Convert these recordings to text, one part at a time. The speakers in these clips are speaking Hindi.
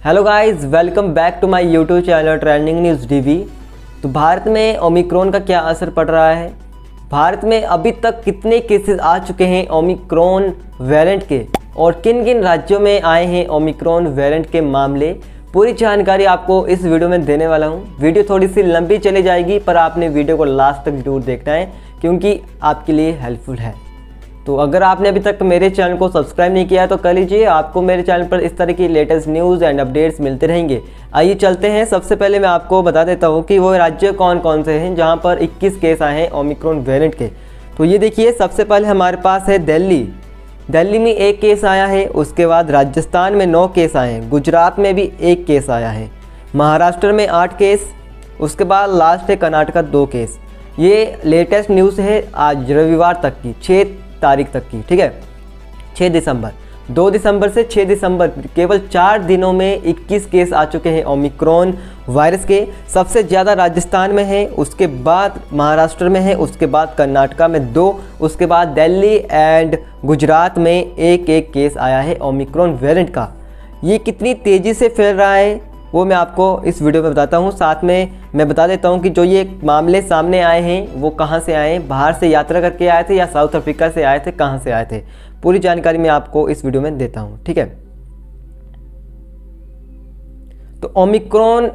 Hello guys, welcome back to my YouTube channel trending news TV. तो भारत में ओमिक्रॉन का क्या असर पड़ रहा है? भारत में अभी तक कितने केसेस आ चुके हैं ओमिक्रॉन वेरिएंट के और किन किन राज्यों में आए हैं ओमिक्रॉन वेरिएंट के मामले, पूरी जानकारी आपको इस वीडियो में देने वाला हूं। वीडियो थोड़ी सी लंबी चली जाएगी पर आपने वीडियो को लास्ट तक जरूर देखना है क्योंकि आपके लिए हेल्पफुल है। तो अगर आपने अभी तक मेरे चैनल को सब्सक्राइब नहीं किया तो कर लीजिए, आपको मेरे चैनल पर इस तरह की लेटेस्ट न्यूज़ एंड अपडेट्स मिलते रहेंगे। आइए चलते हैं। सबसे पहले मैं आपको बता देता हूं कि वो राज्य कौन कौन से हैं जहां पर 21 केस आए हैं ओमिक्रॉन वेरिएंट के। तो ये देखिए, सबसे पहले हमारे पास है दिल्ली में 1 केस आया है। उसके बाद राजस्थान में 9 केस आए हैं। गुजरात में भी 1 केस आया है। महाराष्ट्र में 8 केस। उसके बाद लास्ट है कर्नाटक 2 केस। ये लेटेस्ट न्यूज़ है आज रविवार तक की, 6 तारीख तक की, ठीक है, 6 दिसंबर। 2 दिसंबर से 6 दिसंबर केवल 4 दिनों में 21 केस आ चुके हैं ओमिक्रॉन वायरस के। सबसे ज़्यादा राजस्थान में है, उसके बाद महाराष्ट्र में है, उसके बाद कर्नाटका में 2, उसके बाद दिल्ली एंड गुजरात में 1 केस आया है ओमिक्रॉन वेरिएंट का। ये कितनी तेज़ी से फैल रहा है वो मैं आपको इस वीडियो में बताता हूँ। साथ में मैं बता देता हूँ कि जो ये मामले सामने आए हैं वो कहाँ से आए हैं, बाहर से यात्रा करके आए थे या साउथ अफ्रीका से आए थे, कहाँ से आए थे, पूरी जानकारी मैं आपको इस वीडियो में देता हूँ, ठीक है। तो ओमिक्रॉन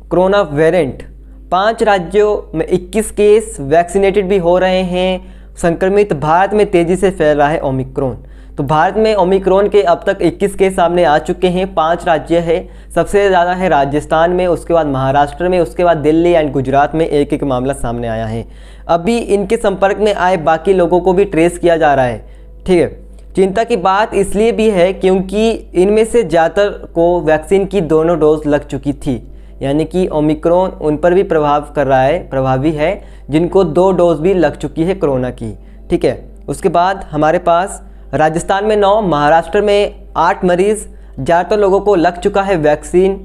कोरोना वेरिएंट 5 राज्यों में 21 केस, वैक्सीनेटेड भी हो रहे हैं संक्रमित। भारत में तेज़ी से फैल रहा है ओमिक्रॉन। तो भारत में ओमिक्रॉन के अब तक 21 केस सामने आ चुके हैं। 5 राज्य है, सबसे ज़्यादा है राजस्थान में, उसके बाद महाराष्ट्र में, उसके बाद दिल्ली एंड गुजरात में 1 मामला सामने आया है। अभी इनके संपर्क में आए बाकी लोगों को भी ट्रेस किया जा रहा है, ठीक है। चिंता की बात इसलिए भी है क्योंकि इनमें से ज़्यादातर को वैक्सीन की दोनों डोज लग चुकी थी, यानी कि ओमिक्रॉन उन पर भी प्रभाव कर रहा है, प्रभावी है जिनको 2 डोज भी लग चुकी है कोरोना की, ठीक है। उसके बाद हमारे पास राजस्थान में 9, महाराष्ट्र में 8 मरीज़, ज़्यादातर लोगों को लग चुका है वैक्सीन।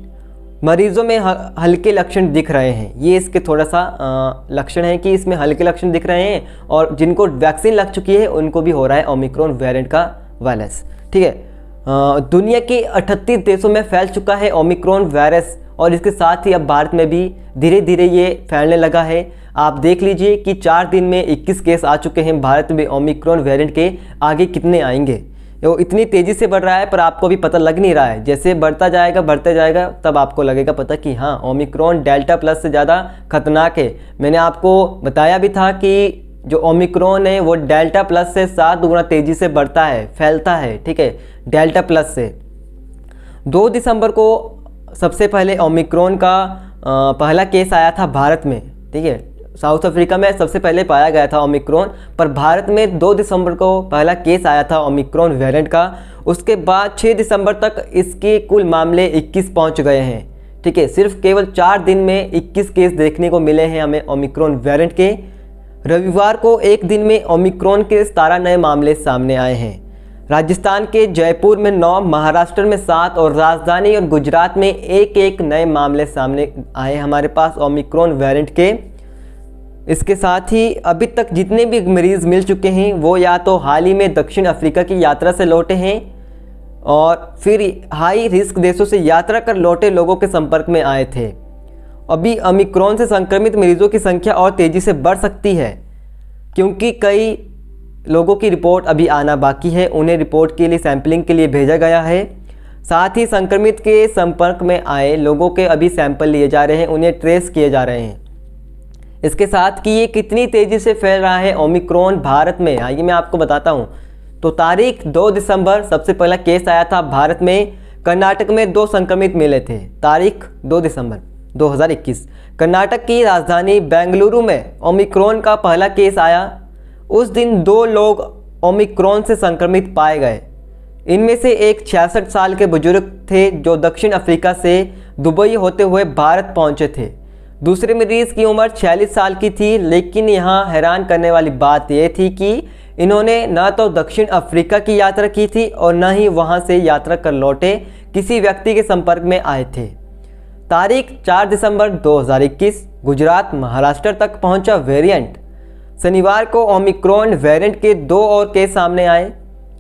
मरीज़ों में हल्के लक्षण दिख रहे हैं, ये इसके थोड़ा सा लक्षण है कि इसमें हल्के लक्षण दिख रहे हैं और जिनको वैक्सीन लग चुकी है उनको भी हो रहा है ओमिक्रॉन वेरिएंट का वायरस, ठीक है। दुनिया के 38 देशों में फैल चुका है ओमिक्रॉन वायरस और इसके साथ ही अब भारत में भी धीरे धीरे ये फैलने लगा है। आप देख लीजिए कि 4 दिन में 21 केस आ चुके हैं भारत में ओमिक्रॉन वेरिएंट के। आगे कितने आएंगे? वो इतनी तेज़ी से बढ़ रहा है पर आपको भी पता लग नहीं रहा है। जैसे बढ़ता जाएगा तब आपको लगेगा पता कि हाँ, ओमिक्रॉन डेल्टा प्लस से ज़्यादा खतरनाक है। मैंने आपको बताया भी था कि जो ओमिक्रॉन है वो डेल्टा प्लस से 7 गुना तेज़ी से बढ़ता है, फैलता है, ठीक है, डेल्टा प्लस से। 2 दिसंबर को सबसे पहले ओमिक्रॉन का पहला केस आया था भारत में, ठीक है। साउथ अफ्रीका में सबसे पहले पाया गया था ओमिक्रॉन, पर भारत में 2 दिसंबर को पहला केस आया था ओमिक्रॉन वेरिएंट का। उसके बाद 6 दिसंबर तक इसके कुल मामले 21 पहुंच गए हैं, ठीक है। सिर्फ केवल 4 दिन में 21 केस देखने को मिले हैं हमें ओमिक्रॉन वेरिएंट के। रविवार को एक दिन में ओमिक्रॉन के 17 नए मामले सामने आए हैं। राजस्थान के जयपुर में 9, महाराष्ट्र में 7 और राजधानी और गुजरात में 1 नए मामले सामने आए हमारे पास ओमिक्रॉन वेरिएंट के। इसके साथ ही अभी तक जितने भी मरीज़ मिल चुके हैं वो या तो हाल ही में दक्षिण अफ्रीका की यात्रा से लौटे हैं और फिर हाई रिस्क देशों से यात्रा कर लौटे लोगों के संपर्क में आए थे। अभी ओमिक्रॉन से संक्रमित मरीजों की संख्या और तेज़ी से बढ़ सकती है क्योंकि कई लोगों की रिपोर्ट अभी आना बाकी है। उन्हें रिपोर्ट के लिए सैंपलिंग के लिए भेजा गया है। साथ ही संक्रमित के संपर्क में आए लोगों के अभी सैंपल लिए जा रहे हैं, उन्हें ट्रेस किए जा रहे हैं। इसके साथ कि ये कितनी तेज़ी से फैल रहा है ओमिक्रॉन भारत में, आइए मैं आपको बताता हूँ। तो तारीख 2 दिसंबर सबसे पहला केस आया था भारत में। कर्नाटक में 2 संक्रमित मिले थे। तारीख 2 दिसंबर 2021 कर्नाटक की राजधानी बेंगलुरु में ओमिक्रॉन का पहला केस आया। उस दिन 2 लोग ओमिक्रॉन से संक्रमित पाए गए। इनमें से एक 66 साल के बुजुर्ग थे जो दक्षिण अफ्रीका से दुबई होते हुए भारत पहुंचे थे। दूसरे मरीज की उम्र 46 साल की थी, लेकिन यहाँ हैरान करने वाली बात यह थी कि इन्होंने न तो दक्षिण अफ्रीका की यात्रा की थी और न ही वहाँ से यात्रा कर लौटे किसी व्यक्ति के संपर्क में आए थे। तारीख 4 दिसंबर 2021 गुजरात महाराष्ट्र तक पहुँचा वेरिएंट। शनिवार को ओमिक्रॉन वेरिएंट के 2 और केस सामने आए।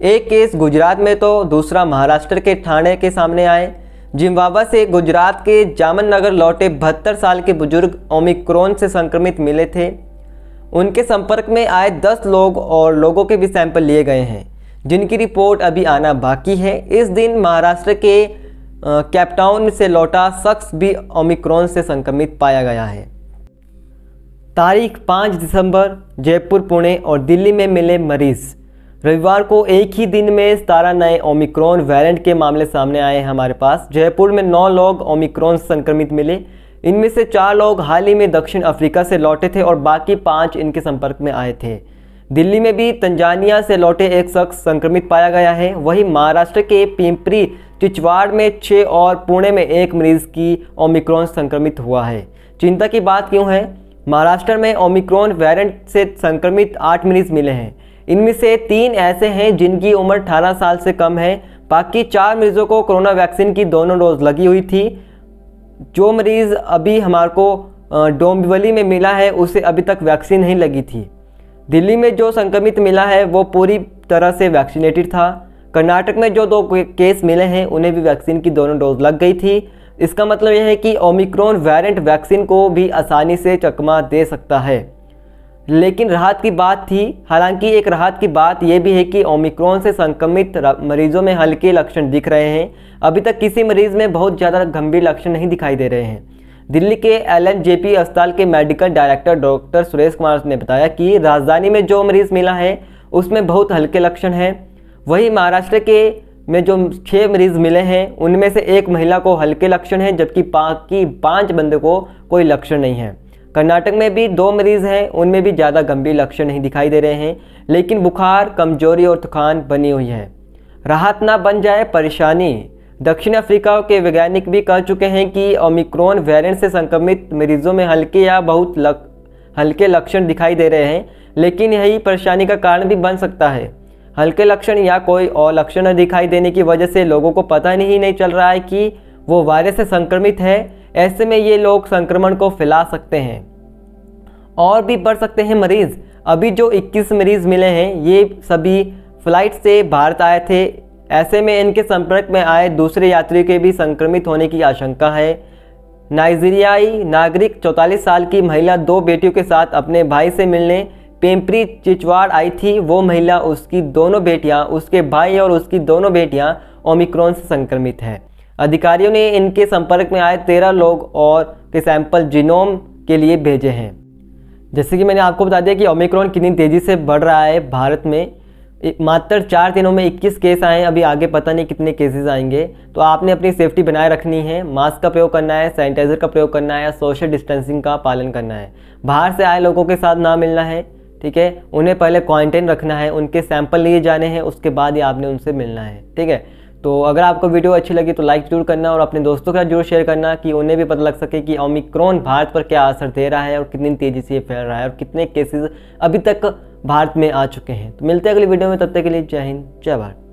एक केस गुजरात में तो दूसरा महाराष्ट्र के ठाणे के सामने आए। जिम्बाब्वे से गुजरात के जामनगर लौटे 72 साल के बुजुर्ग ओमिक्रॉन से संक्रमित मिले थे। उनके संपर्क में आए 10 लोग और लोगों के भी सैंपल लिए गए हैं, जिनकी रिपोर्ट अभी आना बाकी है। इस दिन महाराष्ट्र के केपटाउन से लौटा शख्स भी ओमिक्रॉन से संक्रमित पाया गया है। तारीख 5 दिसंबर जयपुर, पुणे और दिल्ली में मिले मरीज। रविवार को एक ही दिन में 17 नए ओमिक्रॉन वेरिएंट के मामले सामने आए हैं हमारे पास। जयपुर में 9 लोग ओमिक्रॉन से संक्रमित मिले। इनमें से 4 लोग हाल ही में दक्षिण अफ्रीका से लौटे थे और बाकी 5 इनके संपर्क में आए थे। दिल्ली में भी तंजानिया से लौटे एक शख्स संक्रमित पाया गया है। वहीं महाराष्ट्र के पिंपरी चिचवाड़ में 6 और पुणे में 1 मरीज की ओमिक्रॉन संक्रमित हुआ है। चिंता की बात क्यों है? महाराष्ट्र में ओमिक्रॉन वेरिएंट से संक्रमित 8 मरीज मिले हैं। इनमें से 3 ऐसे हैं जिनकी उम्र 18 साल से कम है। बाकी 4 मरीजों को कोरोना वैक्सीन की दोनों डोज लगी हुई थी। जो मरीज़ अभी हमारे को डोंबिवली में मिला है उसे अभी तक वैक्सीन नहीं लगी थी। दिल्ली में जो संक्रमित मिला है वो पूरी तरह से वैक्सीनेटेड था। कर्नाटक में जो 2 केस मिले हैं उन्हें भी वैक्सीन की दोनों डोज लग गई थी। इसका मतलब यह है कि ओमिक्रॉन वेरिएंट वैक्सीन को भी आसानी से चकमा दे सकता है। लेकिन राहत की बात थी। हालांकि एक राहत की बात यह भी है कि ओमिक्रॉन से संक्रमित मरीजों में हल्के लक्षण दिख रहे हैं। अभी तक किसी मरीज में बहुत ज़्यादा गंभीर लक्षण नहीं दिखाई दे रहे हैं। दिल्ली के LNJP अस्पताल के medical director doctor Suresh Kumar ने बताया कि राजधानी में जो मरीज मिला है उसमें बहुत हल्के लक्षण हैं। वहीं महाराष्ट्र के में जो 6 मरीज मिले हैं उनमें से 1 महिला को हल्के लक्षण हैं, जबकि बाकी 5 बंदों को कोई लक्षण नहीं है। कर्नाटक में भी 2 मरीज हैं, उनमें भी ज़्यादा गंभीर लक्षण नहीं दिखाई दे रहे हैं, लेकिन बुखार, कमजोरी और थकान बनी हुई है। राहत ना बन जाए परेशानी। दक्षिण अफ्रीका के वैज्ञानिक भी कह चुके हैं कि ओमिक्रॉन वेरिएंट से संक्रमित मरीजों में हल्के या बहुत हल्के लक्षण दिखाई दे रहे हैं, लेकिन यही परेशानी का कारण भी बन सकता है। हल्के लक्षण या कोई और लक्षण न दिखाई देने की वजह से लोगों को पता नहीं चल रहा है कि वो वायरस से संक्रमित है। ऐसे में ये लोग संक्रमण को फैला सकते हैं और भी बढ़ सकते हैं मरीज। अभी जो 21 मरीज मिले हैं ये सभी फ्लाइट से भारत आए थे। ऐसे में इनके संपर्क में आए दूसरे यात्रियों के भी संक्रमित होने की आशंका है। नाइजीरियाई नागरिक 44 साल की महिला 2 बेटियों के साथ अपने भाई से मिलने पिंपरी चिचवाड़ आई थी। वो महिला, उसकी दोनों बेटियां, उसके भाई और उसकी दोनों बेटियां ओमिक्रॉन से संक्रमित हैं। अधिकारियों ने इनके संपर्क में आए 13 लोग और के सैंपल जीनोम के लिए भेजे हैं। जैसे कि मैंने आपको बता दिया कि ओमिक्रॉन कितनी तेज़ी से बढ़ रहा है भारत में। मात्र 4 दिनों में 21 केस आए हैं। अभी आगे पता नहीं कितने केसेस आएंगे। तो आपने अपनी सेफ्टी बनाए रखनी है। मास्क का प्रयोग करना है, सैनिटाइजर का प्रयोग करना है, सोशल डिस्टेंसिंग का पालन करना है। बाहर से आए लोगों के साथ ना मिलना है, ठीक है। उन्हें पहले क्वारंटाइन रखना है, उनके सैंपल लिए जाने हैं, उसके बाद ही आपने उनसे मिलना है, ठीक है। तो अगर आपको वीडियो अच्छी लगी तो लाइक जरूर करना और अपने दोस्तों के साथ जरूर शेयर करना कि उन्हें भी पता लग सके कि ओमिक्रॉन भारत पर क्या असर दे रहा है और कितनी तेज़ी से ये फैल रहा है और कितने केसेस अभी तक भारत में आ चुके हैं। तो मिलते हैं अगली वीडियो में, तब तक के लिए जय हिंद, जय भारत।